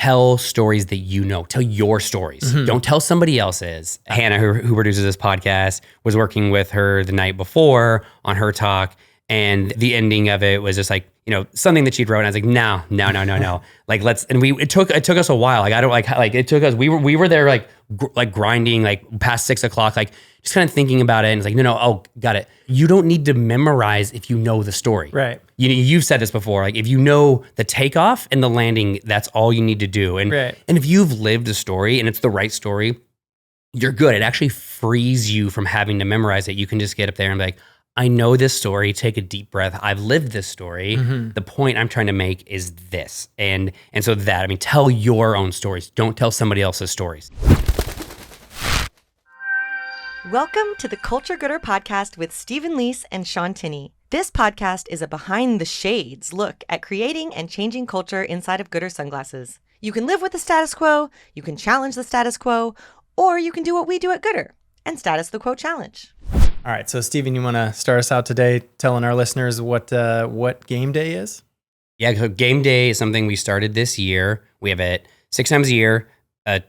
tell stories that you know. Tell your stories. Don't tell somebody else's. Hannah, who produces this podcast, was working with her the night before on her talk, and the ending of it was just like, something that she'd wrote. And I was like, no. Like, let's. And it took us a while. Like, I don't like it took us. We were there like grinding like past 6 o'clock, like just kind of thinking about it. And it's like, no. Oh, got it. You don't need to memorize if you know the story. Right. You've said this before. Like, if you know the takeoff and the landing, that's all you need to do. And and if you've lived a story and it's the right story, you're good. It actually frees you from having to memorize it. You can just get up there and be like, I know this story. Take a deep breath. I've lived this story. The point I'm trying to make is this. And so tell your own stories. Don't tell somebody else's stories. Welcome to the Culture Gooder podcast with Stephen Leese and Shaun Tinney. This podcast is a behind the shades look at creating and changing culture inside of Goodr sunglasses. You can live with the status quo, you can challenge the status quo, or you can do what we do at Goodr and status the quo challenge. All right, so Stephen, you want to start us out today telling our listeners what game day is? Yeah, so game day is something we started this year. We have it 6 times a year,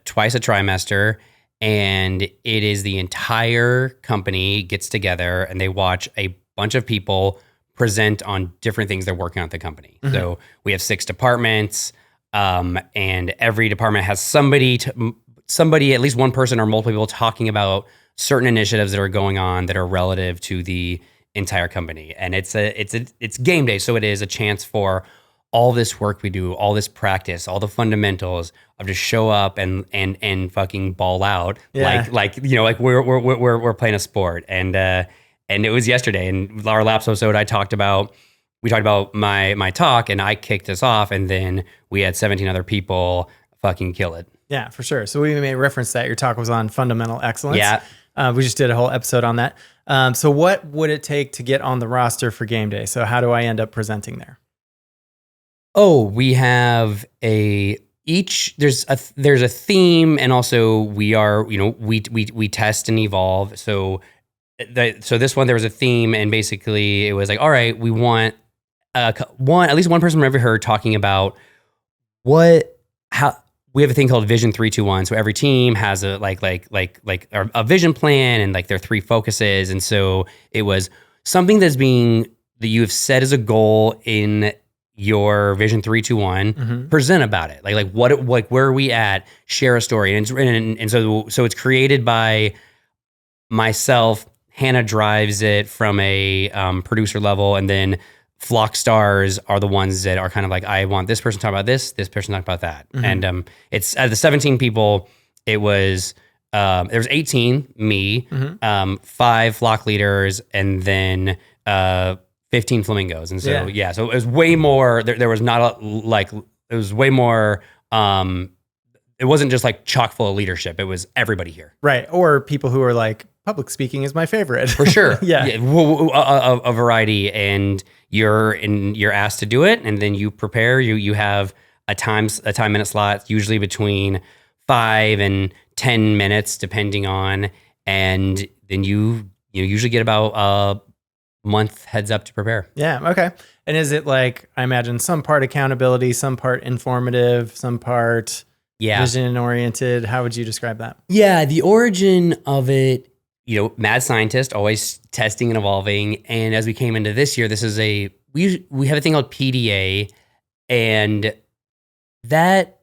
twice a trimester, and it is the entire company gets together and they watch a bunch of people present on different things they're working on at the company. So we have 6 departments, and every department has somebody, at least one person or multiple people talking about certain initiatives that are going on that are relative to the entire company. And it's game day. So it is a chance for all this work we do, all this practice, all the fundamentals of just show up and fucking ball out. Yeah. Like we're playing a sport. And it was yesterday, and our last episode we talked about my talk, and I kicked us off, and then we had 17 other people fucking kill it. Yeah, for sure. So we may reference that your talk was on fundamental excellence. Yeah. We just did a whole episode on that. So what would it take to get on the roster for game day? So how do I end up presenting there? Oh, we have there's a theme, and also we test and evolve. So this one, there was a theme, and basically it was like, all right, we want at least one person from every herd talking about how we have a thing called Vision 3-2-1. So every team has a a vision plan and like their 3 focuses. And so it was something that you have set as a goal in your Vision 3-2-1. Present about it. Where are we at? Share a story. And so it's created by myself. Hannah drives it from a producer level, and then flock stars are the ones that are kind of like, I want this person to talk about this person talk about that. And it's the 17 people. It was there was 18, me, 5 flock leaders, and then 15 flamingos. And so so it was way more. There was not it was way more. It wasn't just like chock full of leadership. It was everybody here, right? Or people who are like, public speaking is my favorite. For sure. Yeah. A variety, and you're asked to do it, and then you prepare. You have a time minute slot, usually between 5 and 10 minutes, depending on, and then you usually get about a month heads up to prepare. Yeah. Okay. And is it like, I imagine some part accountability, some part informative, some part vision oriented? How would you describe that? Yeah. The origin of it, mad scientist, always testing and evolving. And as we came into this year, we have a thing called PDA, and that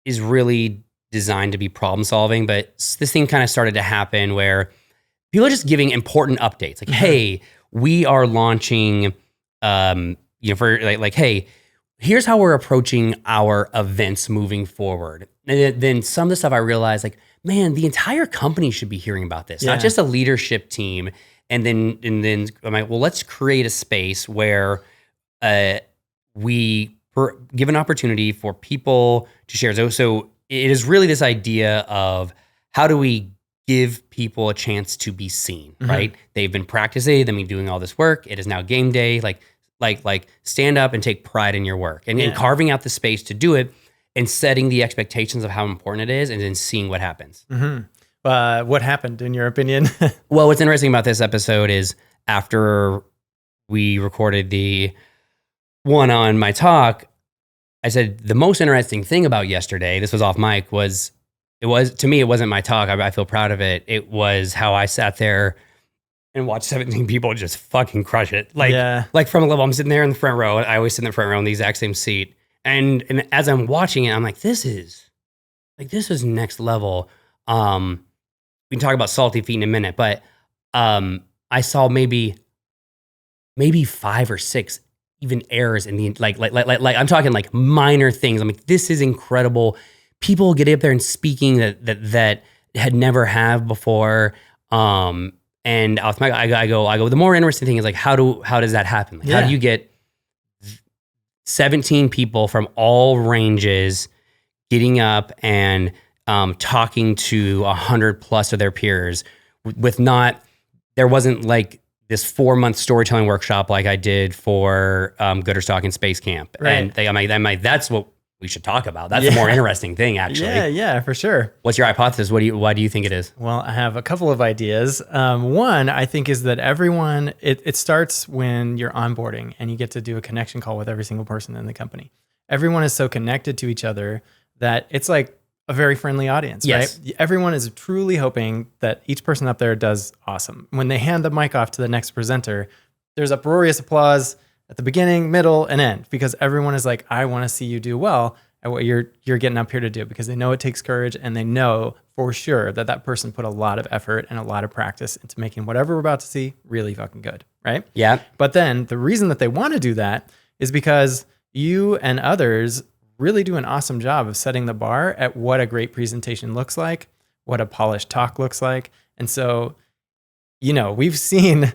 is really designed to be problem solving. But this thing kind of started to happen where people are just giving important updates. Like, hey, we are launching, hey, here's how we're approaching our events moving forward. And then some of the stuff I realized, like, man, the entire company should be hearing about this, not just a leadership team. And then I'm like, well, let's create a space where we give an opportunity for people to share. So it is really this idea of how do we give people a chance to be seen, right? They've been practicing, they've been doing all this work. It is now game day. Like stand up and take pride in your work, and carving out the space to do it, and setting the expectations of how important it is, and then seeing what happens. What happened, in your opinion? Well, what's interesting about this episode is after we recorded the one on my talk, I said, the most interesting thing about yesterday, this was off mic, to me, it wasn't my talk. I feel proud of it. It was how I sat there and watched 17 people just fucking crush it. Like from a level, I'm sitting there in the front row. I always sit in the front row in the exact same seat. And as I'm watching it, I'm like, this is next level. We can talk about salty feet in a minute, but I saw maybe 5 or 6 even errors in the like I'm talking like minor things. I'm like, this is incredible. People get up there and speaking that had never have before. And I go. The more interesting thing is like, how does that happen? Like, how do you get 17 people from all ranges getting up and talking to 100 plus of their peers there wasn't like this 4-month storytelling workshop like I did for goodr Stock and Space Camp. Right. And I'm like, that's what we should talk about. That's the more interesting thing, actually. Yeah, for sure. What's your hypothesis? Why do you think it is? Well, I have a couple of ideas. One, I think, is that everyone, it starts when you're onboarding and you get to do a connection call with every single person in the company. Everyone is so connected to each other that it's like a very friendly audience, yes. Right? Everyone is truly hoping that each person up there does awesome. When they hand the mic off to the next presenter, there's uproarious applause at the beginning, middle, and end, because everyone is like, I want to see you do well at what you're getting up here to do, because they know it takes courage and they know for sure that person put a lot of effort and a lot of practice into making whatever we're about to see really fucking good, right? Yeah. But then the reason that they want to do that is because you and others really do an awesome job of setting the bar at what a great presentation looks like, what a polished talk looks like. And so, we've seen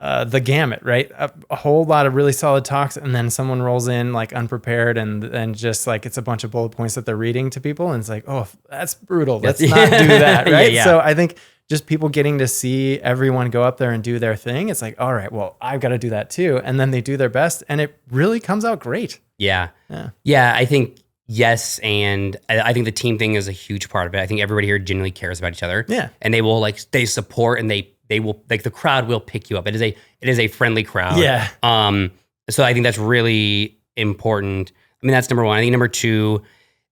the gamut, right? A whole lot of really solid talks, and then someone rolls in like unprepared and just like it's a bunch of bullet points that they're reading to people, and it's like, oh, that's brutal. Let's not do that, right? Yeah. So I think just people getting to see everyone go up there and do their thing, it's like, all right, well, I've got to do that too. And then they do their best, and it really comes out great. Yeah. I think yes, and I think the team thing is a huge part of it. I think everybody here genuinely cares about each other. Yeah. And they will they support, and they will, like, the crowd will pick you up. It is a friendly crowd. Yeah. So I think that's really important. I mean, that's number one. I think number two,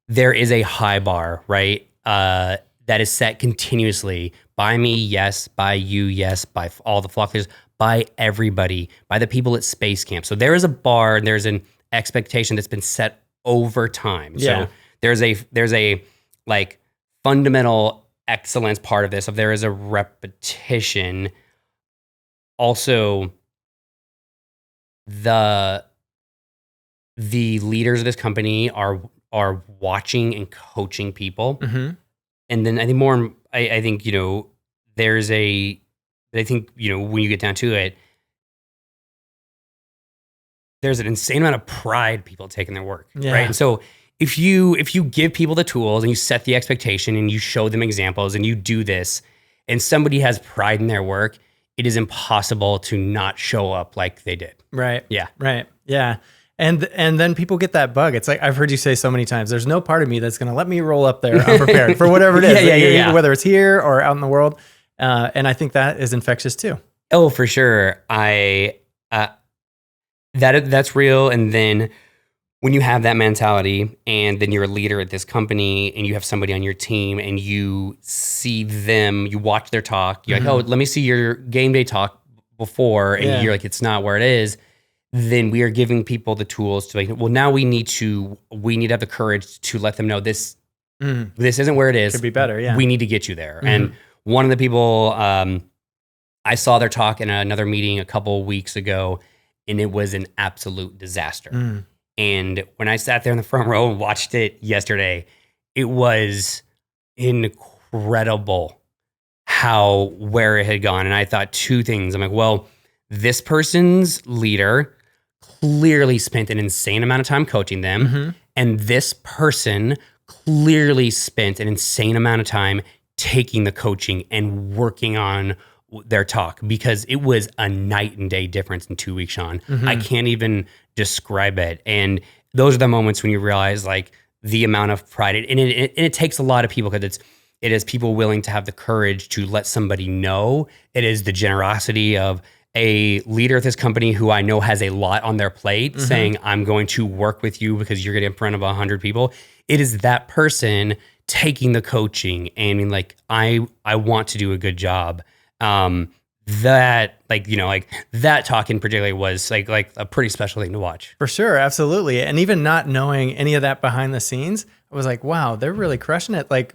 there is a high bar, right? That is set continuously by me, yes, by you, yes, by all the flock leaders, by everybody, by the people at Space Camp. So there is a bar, and there's an expectation that's been set over time. Yeah. So there's a like fundamental excellence part of this. If there is a repetition, also the leaders of this company are watching and coaching people. Mm-hmm. And then I think I think, when you get down to it, there's an insane amount of pride people take in their work, right? And so if you give people the tools and you set the expectation and you show them examples and you do this, and somebody has pride in their work, it is impossible to not show up like they did. Right. Yeah. Right. Yeah. And then people get that bug. It's like, I've heard you say so many times, there's no part of me that's going to let me roll up there unprepared for whatever it is, yeah. Whether it's here or out in the world. And I think that is infectious too. Oh, for sure. That's real. And then when you have that mentality, and then you're a leader at this company, and you have somebody on your team, and you see them, you watch their talk, you're like, oh, let me see your game day talk before, and you're like, it's not where it is. Then we are giving people the tools to, like, well, now we need to have the courage to let them know this isn't where it is. Could be better. Yeah. We need to get you there. And one of the people, I saw their talk in another meeting a couple weeks ago, and it was an absolute disaster. And when I sat there in the front row and watched it yesterday, it was incredible where it had gone. And I thought two things. I'm like, well, this person's leader clearly spent an insane amount of time coaching them. And this person clearly spent an insane amount of time taking the coaching and working on their talk, because it was a night and day difference in 2 weeks, Shaun. I can't even describe it. And those are the moments when you realize, like, the amount of pride. And it takes a lot of people, because it is people willing to have the courage to let somebody know. It is the generosity of a leader at this company who I know has a lot on their plate saying, I'm going to work with you because you're going to get in front of 100 people. It is that person taking the coaching and being like, I want to do a good job. That that talk in particular was like a pretty special thing to watch. For sure. Absolutely. And even not knowing any of that behind the scenes, I was like, wow, they're really crushing it. Like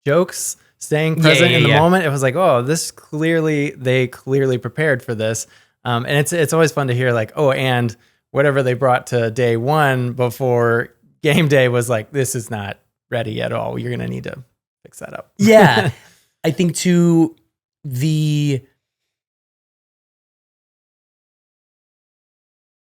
jokes, staying present in the moment. It was like, oh, they clearly prepared for this. And it's always fun to hear like, oh, and whatever they brought to day one before game day was like, this is not ready at all. You're going to need to fix that up. Yeah. I think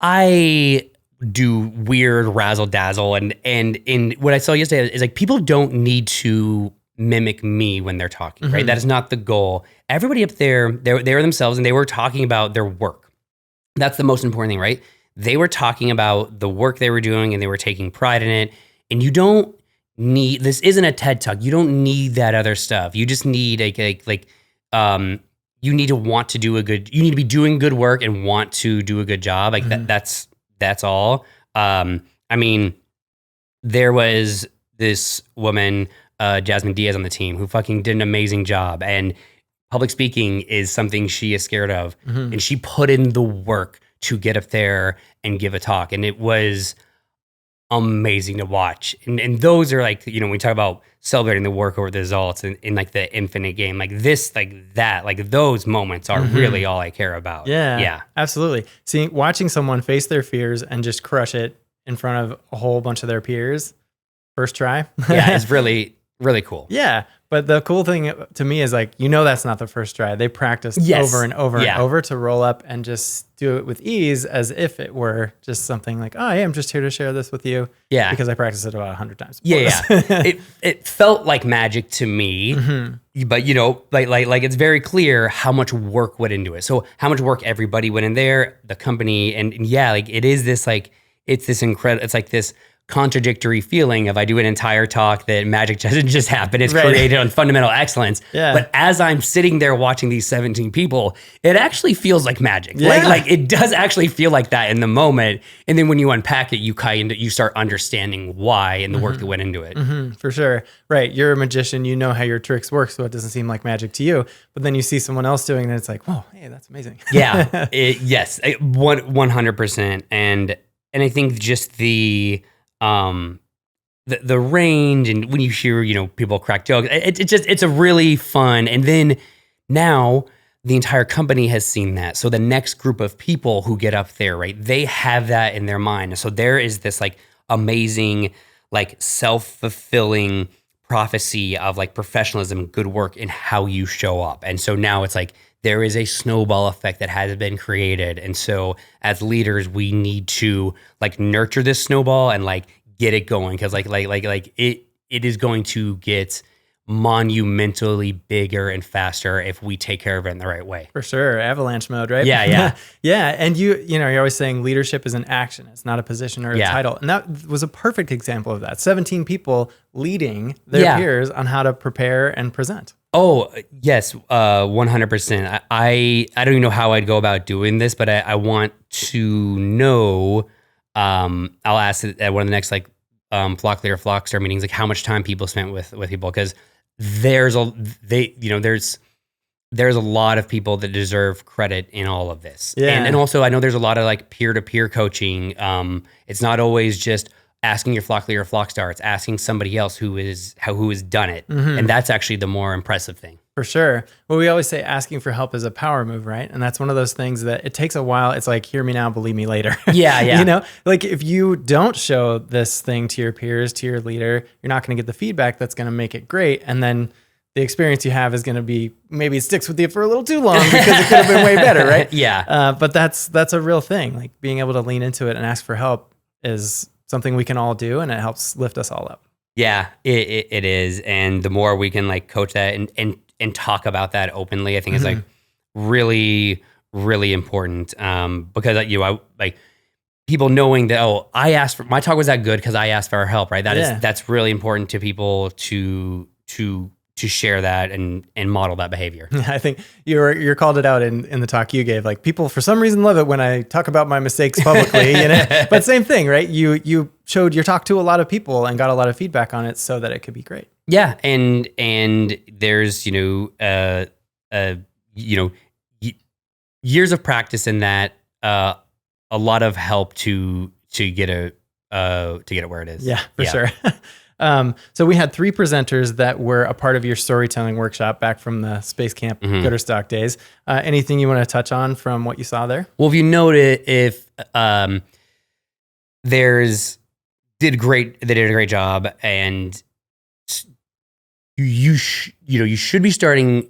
I do weird razzle dazzle and in what I saw yesterday is like people don't need to mimic me when they're talking, right? That is not the goal. Everybody up there, they were themselves and they were talking about their work. That's the most important thing, right? They were talking about the work they were doing and they were taking pride in it. And you don't need, this isn't a TED Talk. You don't need that other stuff. You just need you need to want to do you need to be doing good work and want to do a good job. Like that's all. I mean, there was this woman, Jasmine Diaz on the team who fucking did an amazing job. And public speaking is something she is scared of. And she put in the work to get up there and give a talk. And it was amazing to watch. And those are like, when we talk about celebrating the work over the results in like the infinite game, like this, like that, like those moments are really all I care about. Yeah, absolutely. Watching someone face their fears and just crush it in front of a whole bunch of their peers, first try. Yeah, it's really, really cool. Yeah. But the cool thing to me is like, that's not the first try. They practiced over and over and over to roll up and just do it with ease as if it were just something like, oh, hey, I'm just here to share this with you. Yeah. Because I practiced it about 100 times before. Yeah. It felt like magic to me, but like it's very clear how much work went into it. So how much work everybody went in there, the company, and like it is this like, it's this incredible, it's like this contradictory feeling of I do an entire talk that magic doesn't just happen. It's created on fundamental excellence. Yeah. But as I'm sitting there watching these 17 people, it actually feels like magic. Yeah. Like it does actually feel like that in the moment. And then when you unpack it, you start understanding why and the work that went into it. For sure. Right. You're a magician. You know how your tricks work, so it doesn't seem like magic to you. But then you see someone else doing it and it's like, whoa, hey, that's amazing. Yeah. Yes. 100%. And I think just the range and when you hear, people crack jokes, it's a really fun. And then now the entire company has seen that. So the next group of people who get up there, right, they have that in their mind. So there is this like amazing, like self-fulfilling prophecy of like professionalism, good work in how you show up. And so now it's like, there is a snowball effect that has been created. And so as leaders, we need to like nurture this snowball and like get it going. Cause like it is going to get monumentally bigger and faster if we take care of it in the right way. For sure. Avalanche mode, right? Yeah. Yeah. And you're always saying leadership is an action. It's not a position or a title. And that was a perfect example of that. 17 people leading their peers on how to prepare and present. Oh, yes, 100%. I don't even know how I'd go about doing this, but I want to know, I'll ask it at one of the next like flock leader, flock star meetings, like how much time people spent with people, because there's a lot of people that deserve credit in all of this. Yeah. And also I know there's a lot of like peer-to-peer coaching. It's not always just asking your flock leader, flock star. It's asking somebody else who has done it. And that's actually the more impressive thing. For sure. Well, we always say asking for help is a power move, right? And that's one of those things that it takes a while. It's like, hear me now, believe me later. Yeah. Like if you don't show this thing to your peers, to your leader, you're not going to get the feedback that's going to make it great. And then the experience you have is going to be, maybe it sticks with you for a little too long because it could have been way better, right? Yeah. But that's a real thing. Like being able to lean into it and ask for help is something we can all do, and it helps lift us all up. Yeah, it is. And the more we can like coach that and talk about that openly, I think is like really, really important. Because I like people knowing that, I asked for, my talk was that good because I asked for our help, right? That's really important to people to share that and model that behavior. I think you called it out in the talk you gave. Like, people for some reason love it when I talk about my mistakes publicly, But same thing, right? You showed your talk to a lot of people and got a lot of feedback on it so that it could be great. Yeah, and there's years of practice in that, a lot of help to get it where it is. Yeah, for sure. So we had 3 presenters that were a part of your storytelling workshop back from the Space Camp Goodr Stock days. Anything you want to touch on from what you saw there? Well, if you noted, they did a great job, and you should be starting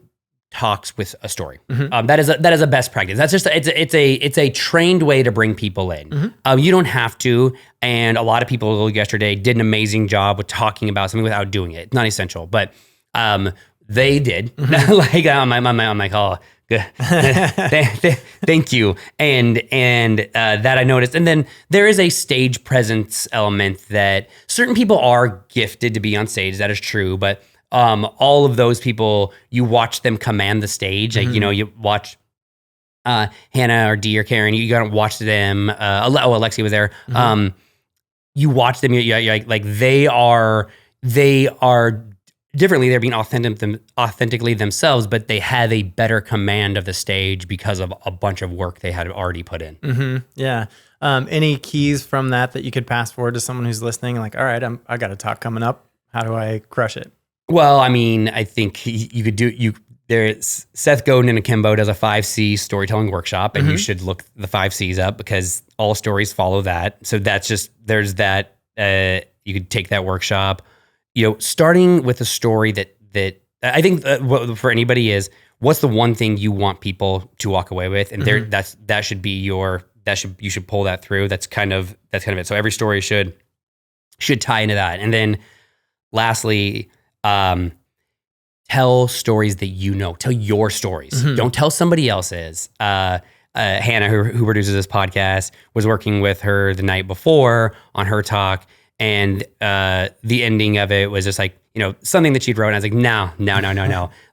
talks with a story. That is a best practice. That's just it's a trained way to bring people in. You don't have to, and a lot of people yesterday did an amazing job with talking about something without doing it. It's not essential, but they did. Like I'm like, oh, good. Thank you. And that I noticed. And then there is a stage presence element that certain people are gifted to be on stage. That is true, but all of those people, you watch them command the stage. Like, you watch Hannah or Dee or Karen, you gotta watch them. Alexi was there. You watch them, you're like they are differently. They're being authentically themselves, but they have a better command of the stage because of a bunch of work they had already put in. Yeah. Any keys from that you could pass forward to someone who's listening? Like, all right, I got a talk coming up. How do I crush it? Well, I mean, I think you could there's Seth Godin and Akimbo does a 5C storytelling workshop, and you should look the 5 C's up because all stories follow that. So there's that, you could take that workshop, starting with a story that I think for anybody is, what's the one thing you want people to walk away with? And you should pull that through. That's kind of it. So every story should tie into that. And then lastly, tell stories that tell your stories. Don't tell somebody else's. Hannah, who produces this podcast, was working with her the night before on her talk, and the ending of it was just like, something that she'd wrote, and I was like, no.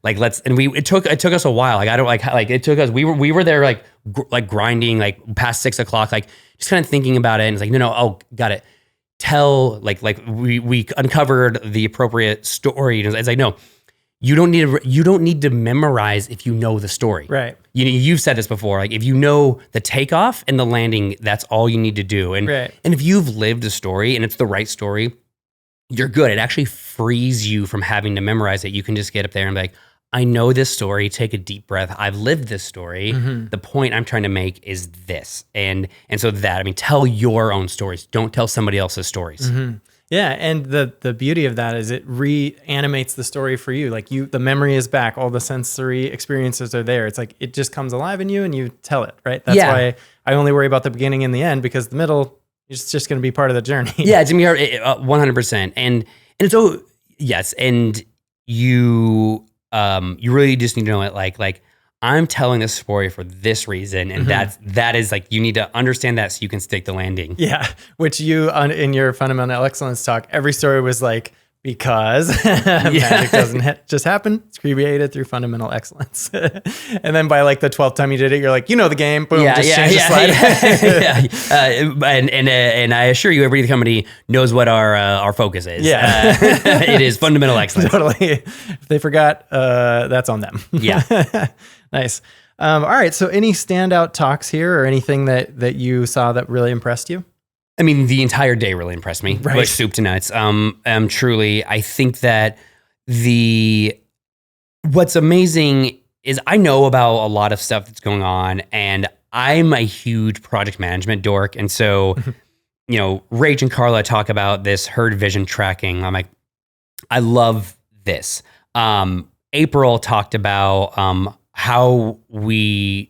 Like, it took us a while. Like, it took us, we were there like grinding, like past 6 o'clock, like just kind of thinking about it. And it's like, no, oh, got it. Tell, we uncovered the appropriate story. It's like, no, you don't need to memorize if you know the story. Right. You've said this before. Like, if you know the takeoff and the landing, that's all you need to do. And and if you've lived a story and it's the right story, you're good. It actually frees you from having to memorize it. You can just get up there and be like, I know this story. Take a deep breath. I've lived this story. The point I'm trying to make is this. And so tell your own stories. Don't tell somebody else's stories. Yeah, and the beauty of that is it reanimates the story for you. Like, the memory is back. All the sensory experiences are there. It's like it just comes alive in you and you tell it, right? That's why I only worry about the beginning and the end, because the middle is just going to be part of the journey. Yeah, it's going to be 100%. And so, yes, and you really just need to know it. Like I'm telling this story for this reason, and that is like, you need to understand that so you can stick the landing. Yeah, which in your fundamental excellence talk, every story was like, because magic doesn't just happen. It's created through fundamental excellence. And then by like the 12th time you did it, you're like, the game. Boom, change the slide. And I assure you, everybody in the company knows what our focus is. Yeah. It is fundamental excellence. Totally. If they forgot, that's on them. Yeah. Nice. All right. So any standout talks here or anything that you saw that really impressed you? I mean, the entire day really impressed me, like soup to nuts. Truly, I think that what's amazing is I know about a lot of stuff that's going on, and I'm a huge project management dork. And so, Rach and Carla talk about this herd vision tracking. I'm like, I love this. April talked about how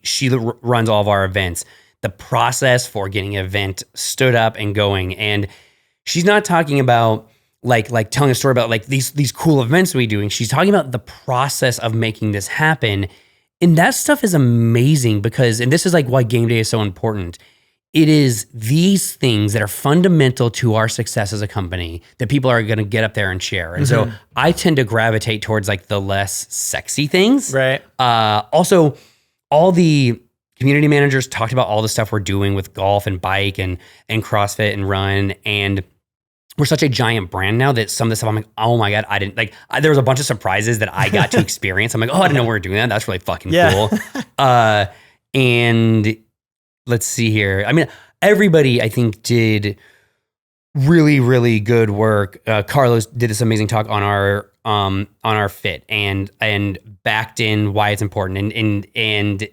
she runs all of our events. The process for getting an event stood up and going. And she's not talking about like telling a story about like these cool events we do. And she's talking about the process of making this happen. And that stuff is amazing because, and this is like why game day is so important. it is these things that are fundamental to our success as a company that people are going to get up there and share. And so I tend to gravitate towards like the less sexy things. Right. Also, all the community managers talked about all the stuff we're doing with golf and bike and CrossFit and run. And we're such a giant brand now that some of the stuff I'm like, oh my God, I didn't like, there was a bunch of surprises that I got to experience. I'm like, oh, I didn't know we were doing that. That's really fucking cool. And let's see here. I mean, everybody I think did really, really good work. Carlos did this amazing talk on our fit and backed in why it's important and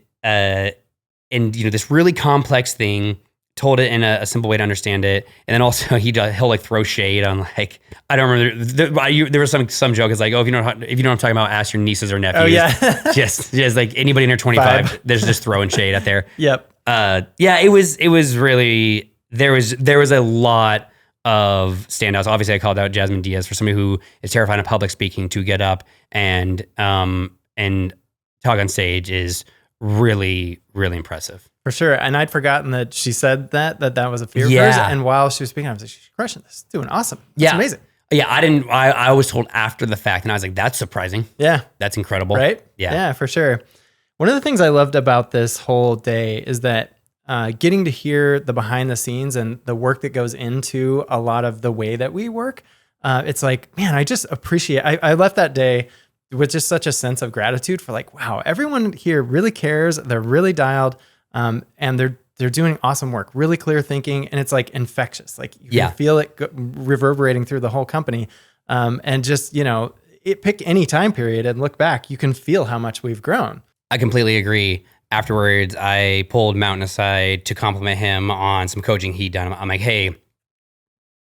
you know, this really complex thing, told it in a simple way to understand it. And then also he'll like throw shade on like, I don't remember, there was some joke. It's like, oh, if you know what I'm talking about, ask your nieces or nephews. Oh yeah. just like anybody in their 25, there's just throwing shade out there. Yep. Yeah, it was really, there was a lot of standouts. Obviously I called out Jasmine Diaz for somebody who is terrified of public speaking to get up and talk on stage is really, really impressive. For sure. And I'd forgotten that she said that was a fear of hers. And while she was speaking, I was like, she's crushing this. Doing awesome. That's amazing. Yeah. I was told after the fact and I was like, that's surprising. Yeah. That's incredible. Right? Yeah, for sure. One of the things I loved about this whole day is that getting to hear the behind the scenes and the work that goes into a lot of the way that we work. It's like, man, I just appreciate, I left that day with just such a sense of gratitude for like, wow, everyone here really cares. They're really dialed. And they're doing awesome work, really clear thinking. And it's like infectious. Like you can feel it reverberating through the whole company. And just, you know, pick any time period and look back, you can feel how much we've grown. I completely agree. Afterwards, I pulled Mountain aside to compliment him on some coaching he'd done. I'm like, hey,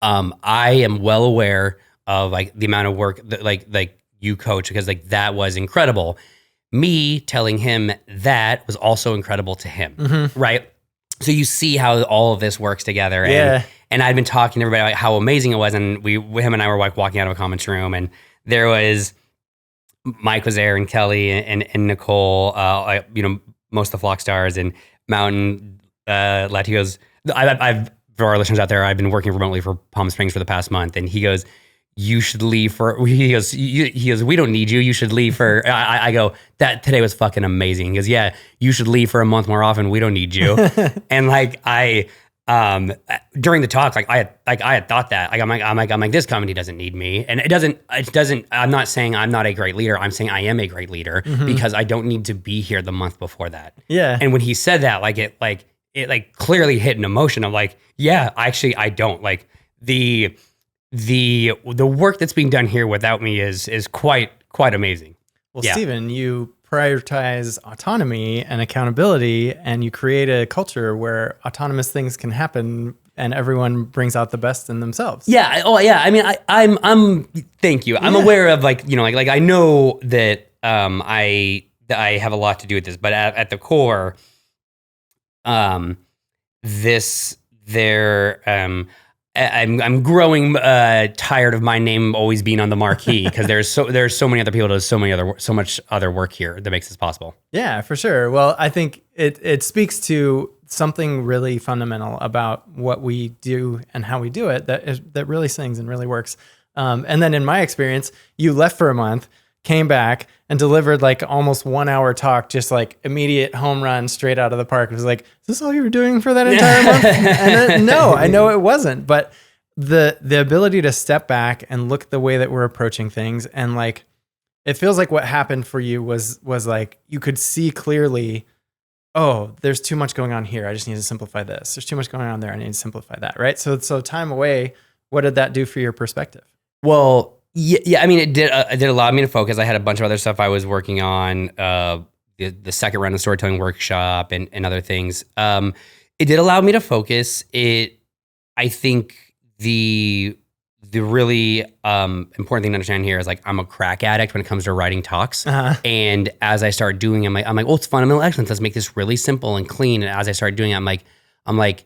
I am well aware of like the amount of work that like you coach because like that was incredible. Me telling him that was also incredible to him, right? So you see how all of this works together. And I'd been talking to everybody about how amazing it was, and him and I were like walking out of a conference room, and there was Mike was there, and Kelly and Nicole, you know, most of the Flock Stars, and Mountain Latios. I've for our listeners out there, I've been working remotely for Palm Springs for the past month, and he goes, you should leave for, he goes, we don't need you. You should leave for, I go, that today was fucking amazing. He goes, yeah, you should leave for a month more often. We don't need you. And like, during the talk, I had thought that I'm like, this company doesn't need me. And it doesn't, I'm not saying I'm not a great leader. I'm saying I am a great leader because I don't need to be here the month before that. Yeah. And when he said that, it clearly hit an emotion of like, yeah, actually I don't like the work that's being done here without me is quite amazing. Well, Stephen, you prioritize autonomy and accountability, and you create a culture where autonomous things can happen and everyone brings out the best in themselves. Yeah. Oh yeah. I mean, I'm thank you. I'm aware of like I know that I have a lot to do with this, but at the core, I'm growing tired of my name always being on the marquee because there's so many other people to so much other work here that makes this possible. Yeah, for sure. Well, I think it speaks to something really fundamental about what we do and how we do it that really sings and really works. And then in my experience, you left for a month, came back and delivered like almost 1 hour talk, just like immediate home run straight out of the park. It was like, is this all you were doing for that entire month? And then, no, I know it wasn't, but the ability to step back and look at the way that we're approaching things. And like, it feels like what happened for you was like, you could see clearly, oh, there's too much going on here. I just need to simplify this. There's too much going on there. I need to simplify that. Right. So time away, what did that do for your perspective? Well, yeah. I mean, it did allow me to focus. I had a bunch of other stuff I was working on, the second round of storytelling workshop and other things. It did allow me to focus. I think the really important thing to understand here is like I'm a crack addict when it comes to writing talks. And as I started doing it, I'm like, oh, it's fundamental excellence. Let's make this really simple and clean. And as I started doing it, I'm like,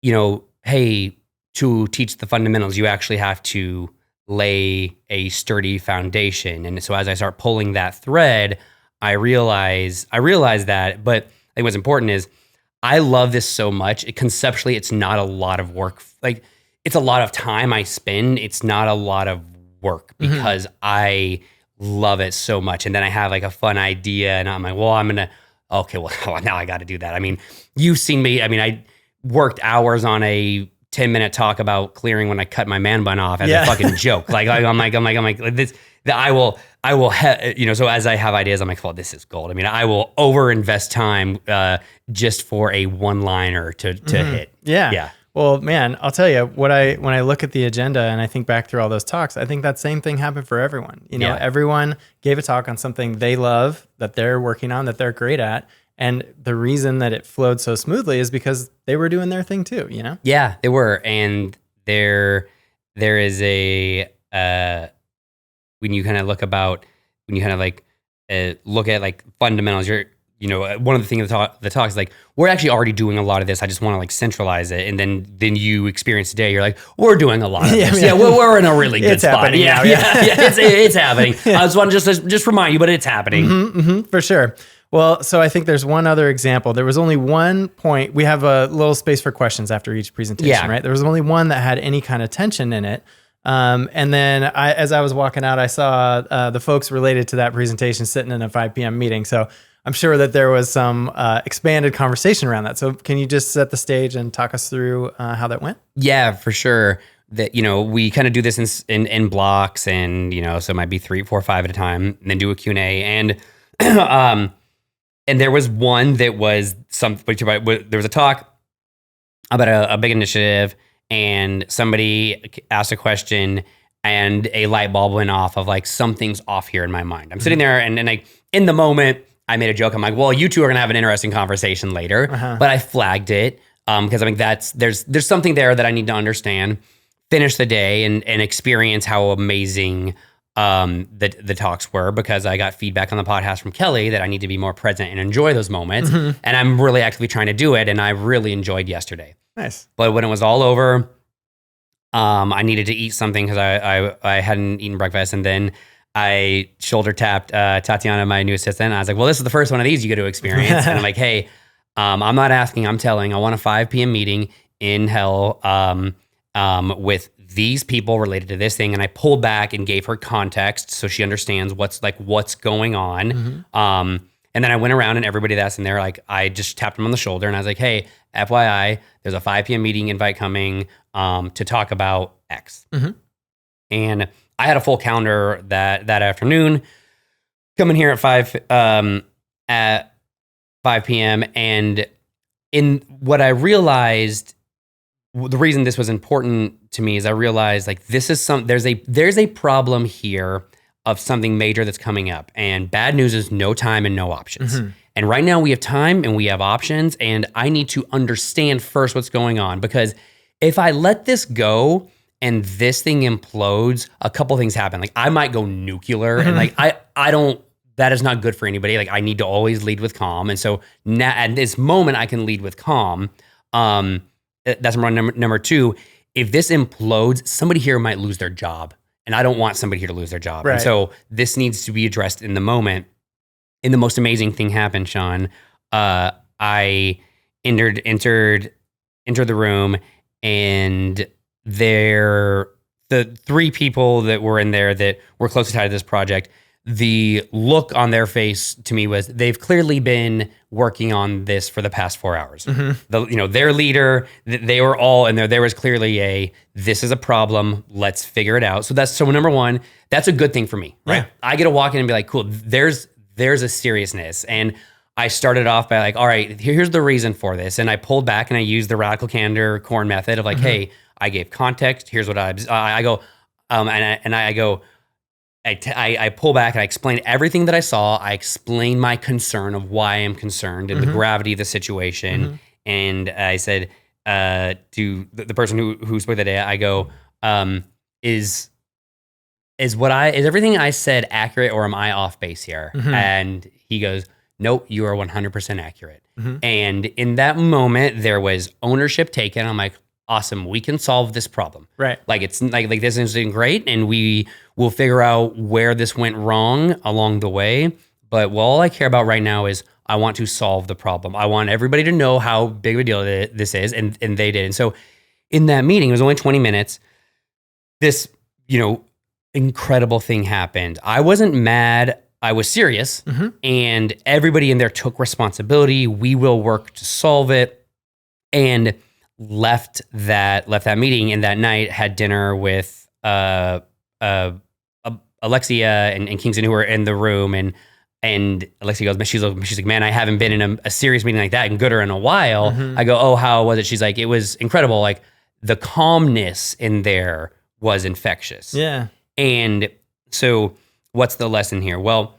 you know, hey, to teach the fundamentals, you actually have to lay a sturdy foundation. And so as I start pulling that thread, I realize that, but I think what's important is I love this so much. Conceptually, it's not a lot of work. Like, it's a lot of time I spend. It's not a lot of work because I love it so much. And then I have like a fun idea and I'm like, well, now I got to do that. I mean, you've seen me. I mean, I worked hours on a 10-minute talk about clearing when I cut my man bun off as a fucking joke. Like, I'm like this, that I will, so as I have ideas, I'm like, well, this is gold. I mean, I will overinvest time just for a one-liner to hit. Yeah. Well, man, I'll tell you when I look at the agenda and I think back through all those talks, I think that same thing happened for everyone. Everyone gave a talk on something they love, that they're working on, that they're great at. And the reason that it flowed so smoothly is because they were doing their thing too, Yeah, they were. And there is a, when you kind of look at like fundamentals, one of the things the talk is like, we're actually already doing a lot of this. I just want to like centralize it. And then you experience today, you're like, we're doing a lot of this. Yeah, we're in a really good spot. Yeah, it's happening. I just want to just remind you, but it's happening. For sure. Well, so I think there's one other example. There was only one point. We have a little space for questions after each presentation, right? There was only one that had any kind of tension in it. And then as I was walking out, I saw the folks related to that presentation sitting in a 5 p.m. meeting. So I'm sure that there was some expanded conversation around that. So can you just set the stage and talk us through how that went? Yeah, for sure. That, we kind of do this in blocks and, so it might be 3, 4, 5 at a time and then do a Q&A. And there was one that was there was a talk about a big initiative and somebody asked a question and a light bulb went off of like, something's off here in my mind. I'm sitting there and like in the moment I made a joke. I'm like, well, you two are going to have an interesting conversation later, but I flagged it because I think there's something there that I need to understand, finish the day and experience how amazing the talks were, because I got feedback on the podcast from Kelly that I need to be more present and enjoy those moments. And I'm really actively trying to do it. And I really enjoyed yesterday. Nice. But when it was all over, I needed to eat something because I hadn't eaten breakfast. And then I shoulder tapped Tatiana, my new assistant. And I was like, well, this is the first one of these you get to experience. And I'm like, hey, I'm not asking, I'm telling. I want a 5 p.m. meeting in hell with these people related to this thing. And I pulled back and gave her context so she understands what's going on. And then I went around and everybody that's in there, like I just tapped them on the shoulder and I was like, hey, FYI, there's a 5 p.m. meeting invite coming to talk about X. And I had a full calendar that afternoon, coming here at 5 p.m. And in what I realized, the reason this was important to me is I realized like this is there's a problem here of something major that's coming up, and bad news is no time and no options. And right now we have time and we have options, and I need to understand first what's going on, because if I let this go and this thing implodes, a couple things happen. Like I might go nuclear and like I don't, that is not good for anybody. Like I need to always lead with calm. And so now at this moment I can lead with calm. That's number two. If this implodes, somebody here might lose their job, and I don't want somebody here to lose their job. Right. And so this needs to be addressed in the moment. And the most amazing thing happened, Shaun. I entered the room, and the 3 people that were in there that were closely tied to this project, the look on their face to me was they've clearly been working on this for the past 4 hours. Their leader, they were all in there. There was clearly this is a problem. Let's figure it out. So number one, that's a good thing for me, right? Yeah. I get to walk in and be like, cool, there's a seriousness. And I started off by like, all right, here's the reason for this. And I pulled back and I used the radical candor Korn method of like, hey, I gave context. Here's what I go, I pull back and I explain everything that I saw. I explain my concern of why I'm concerned and the gravity of the situation. And I said to the person who spoke that day, I go, is everything I said accurate, or am I off base here? And he goes, nope, you are 100% accurate. And in that moment, there was ownership taken. I'm like, awesome, we can solve this problem. Right. Like it's like this is great, and we will figure out where this went wrong along the way. But all I care about right now is I want to solve the problem. I want everybody to know how big of a deal this is, and they did. And so in that meeting, it was only 20 minutes. This, incredible thing happened. I wasn't mad. I was serious, and everybody in there took responsibility. We will work to solve it, and left that meeting. And that night had dinner with Alexia and Kingston, who were in the room, and Alexia goes, she's like, man, I haven't been in a serious meeting like that in goodr in a while. I go, oh, how was it? She's like, it was incredible. Like the calmness in there was infectious. Yeah. And so what's the lesson here? Well,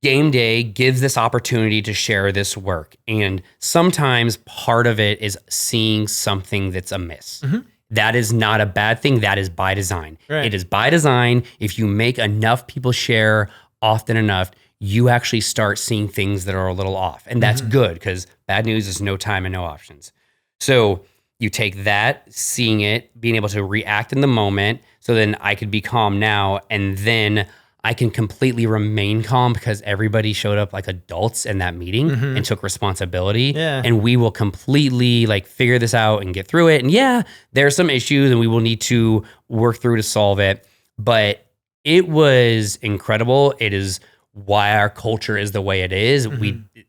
game day gives this opportunity to share this work. And sometimes part of it is seeing something that's amiss. That is not a bad thing. That is by design. Right. It is by design. If you make enough people share often enough, you actually start seeing things that are a little off. And that's good, because bad news is no time and no options. So you take that, seeing it, being able to react in the moment, so then I could be calm now, and then I can completely remain calm because everybody showed up like adults in that meeting and took responsibility. Yeah. And we will completely figure this out and get through it. And yeah, there are some issues and we will need to work through to solve it. But it was incredible. It is why our culture is the way it is.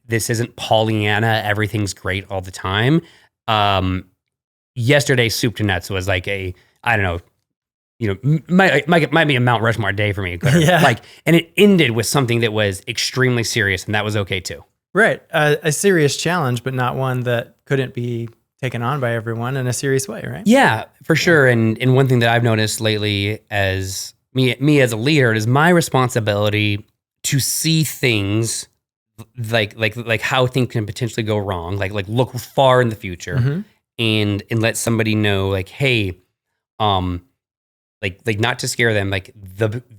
This isn't Pollyanna, everything's great all the time. Yesterday, soup to nuts was like I don't know, might be a Mount Rushmore day for me. Yeah. And it ended with something that was extremely serious, and that was okay too. Right. A serious challenge, but not one that couldn't be taken on by everyone in a serious way, right? Yeah, for sure. And one thing that I've noticed lately as me as a leader, it is my responsibility to see things like how things can potentially go wrong, like look far in the future and let somebody know hey, not to scare them,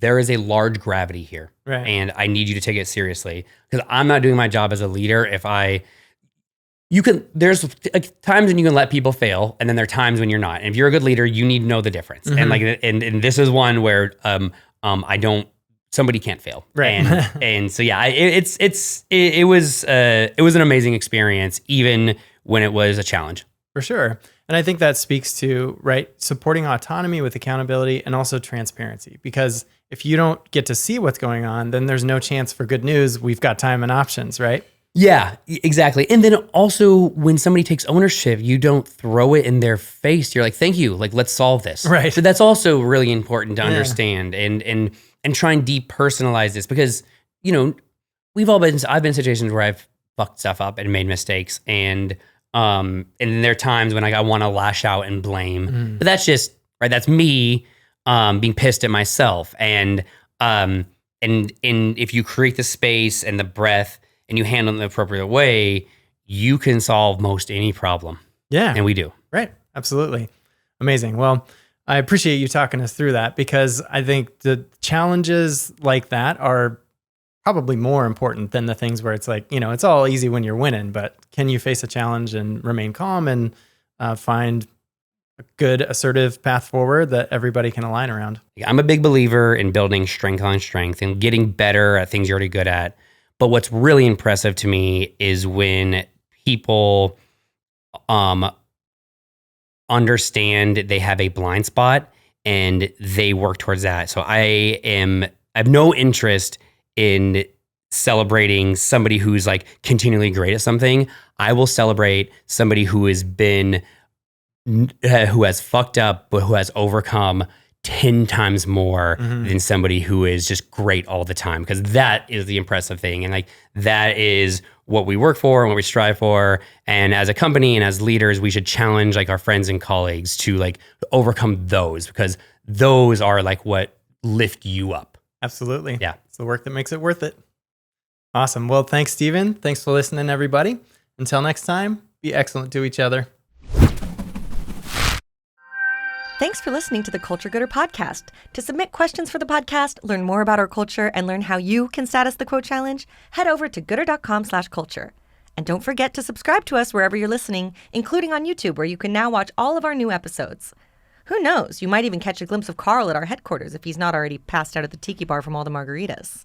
there is a large gravity here, right? And I need you to take it seriously, because I'm not doing my job as a leader if there's times when you can let people fail, and then there are times when you're not. And if you're a good leader, you need to know the difference. And this is one where somebody can't fail, right? And so yeah, it was an amazing experience, even when it was a challenge. For sure. And I think that speaks to, supporting autonomy with accountability and also transparency. Because if you don't get to see what's going on, then there's no chance for good news. We've got time and options, right? Yeah, exactly. And then also when somebody takes ownership, you don't throw it in their face. You're like, thank you. Let's solve this. Right. So that's also really important to understand and try and depersonalize this, because, I've been in situations where I've fucked stuff up and made mistakes, and there are times when I want to lash out and blame, but that's just that's me being pissed at myself. And if you create the space and the breath and you handle it in the appropriate way, you can solve most any problem. Yeah, and we do. Right, absolutely, amazing. Well, I appreciate you talking us through that, because I think the challenges like that are probably more important than the things where it's it's all easy when you're winning, but can you face a challenge and remain calm and find a good, assertive path forward that everybody can align around? I'm a big believer in building strength on strength and getting better at things you're already good at. But what's really impressive to me is when people understand they have a blind spot and they work towards that. So I have no interest in celebrating somebody who's continually great at something. I will celebrate somebody who has fucked up, but who has overcome 10 times more than somebody who is just great all the time, because that is the impressive thing. And that is what we work for and what we strive for. And as a company and as leaders, we should challenge our friends and colleagues to overcome those, because those are what lift you up. Absolutely. Yeah. It's the work that makes it worth it. Awesome. Well, thanks, Stephen. Thanks for listening, everybody. Until next time, be excellent to each other. Thanks for listening to the Culture Goodr podcast. To submit questions for the podcast, learn more about our culture, and learn how you can status the quote challenge, head over to goodr.com/culture. And don't forget to subscribe to us wherever you're listening, including on YouTube, where you can now watch all of our new episodes. Who knows? You might even catch a glimpse of Carl at our headquarters if he's not already passed out at the tiki bar from all the margaritas.